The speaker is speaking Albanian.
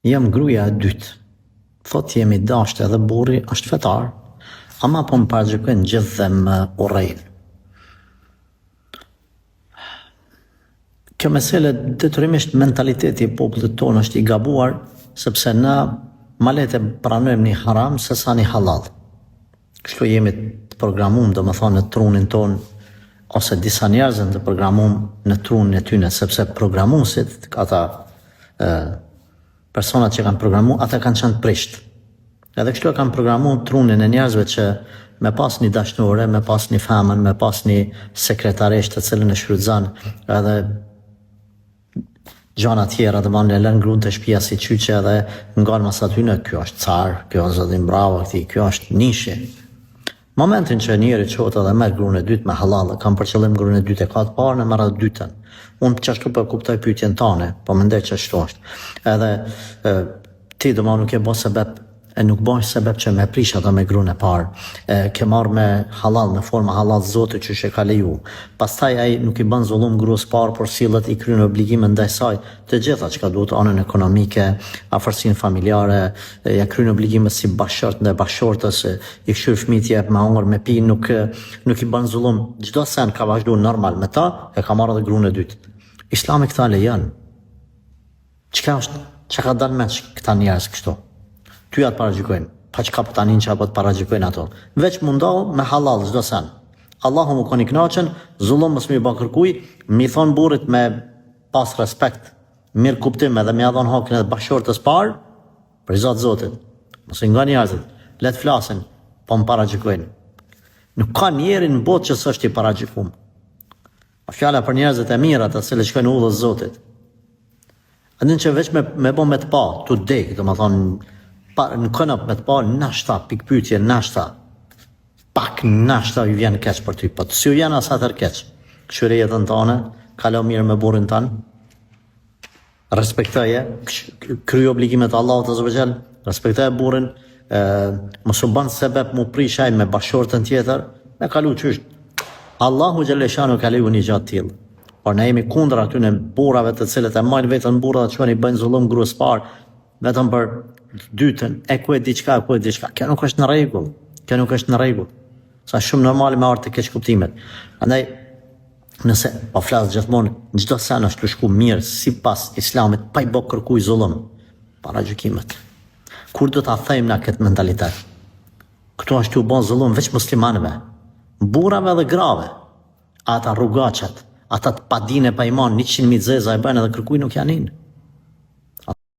Jam gruaja e dytë. Thot jemi dashtë edhe burri është fetar, ama po më paraqykojnë gjithë dhe më urrejnë. Kjo mesele detyrimisht mentaliteti i popullit tonë është i gabuar, sepse na ma lehtë pranojmë një haram se sa një halal. Kështu jemi të programuar, domethënë në trunin tonë, ose disa njerëz të programuar në trunin e tyre, sepse programuesit, ata personat që kanë programuar, ata kanë qenë të prishtë. Edhe kështu e kanë programuar trunin e njerëzve që me pas një dashnore, me pas një femën, me pas një sekretaresht të cilën e shfrytëzon, edhe gjana tjera të banë lënë gruan të shtëpia si qyqe edhe ngan mas aty në kjo është car, kjo është zotin bravo, kjo është nishi. Momentin që njeri qohet edhe merr gruan e dytë me halal, kam për qëllim gruan e dytë e ka të parën e merr të dytën. Unë çashtu po kuptoj pyetjen tane, po mendoj që ashtu është. Edhe ti domosdoshmë nuk e bën sebeb, nuk bën sebeb që me prish ato me gruan e parë. Ke marrë me halal, në forma halal Zoti që e ka leju. Pastaj ai nuk i bën zullum gruas parë, por sillet i kryen obligime ndaj saj, të gjitha çka duhet, anën ekonomike, afërsinë familjare, ja kryen obligime si bashkëshort ndaj bashkëshortës, i kshir fëmijët jep me hungër, me pi, nuk i bën zullum. Çdo sen ka vazhduar normal me ta, e ka marrë edhe gruan e dytë. Islami këta lejon. Çka ka dalë me këta njerëz kështu? Ty atë paraqykojnë, pa që ka për tanin që apo të paraqykojnë ato. Veç mundohu me halal çdo sen. Allahu më koni knaqen, zullum mos më i bë kërkuj, mi thon burrit me pas respekt, mirë kuptim edhe më ia dhon hakin edhe bashkëshortës parë, për zot Zotit. Mos i ngan njerëzit, le të flasin, po më paraqykojnë. Nuk ka njeri në botë që s'është i paraqykuar. Fjala për njerëzit e mirë ata që shkojnë udhës Zotit. Andin që veç me bën me të pa, tu dek, domethënë në kënap me të pa, nashta, pikpyetje, nashta, pak nashta ju vjen keq për ty, po të si ju vjen asa tër keq. Këshyre jetën tane, kalo mirë me burin tanë, respektoje, kry obligimet Allahut azza wa jall, respektoje burin, mos u bën sebeb mu prishaj me bashkëshortën tjetër, me kalu qysht. Allahu xhaleshanu ka leju një gjatë tillë. Por ne jemi kundër atyre burrave të cilët e marrin veten burra dhe çuani bëjnë zullum gruas parë, vetëm për dytën, e ku e diçka. Kjo nuk është në rregull. Sa shumë normale me ardh të keq kuptimet. Prandaj nëse po flas gjithmonë, çdo sen është të shku mirë sipas Islamit, pa i bë kërkuj zullum, paraqykimet. Kur do ta thejmë na këtë mentalitet? Këtu është u bën zullum veç muslimanëve, burrave dhe grave. Ata rrugaçet, ata të padine pa iman, 100.000 zeza e bën edhe kërkuj nuk janë.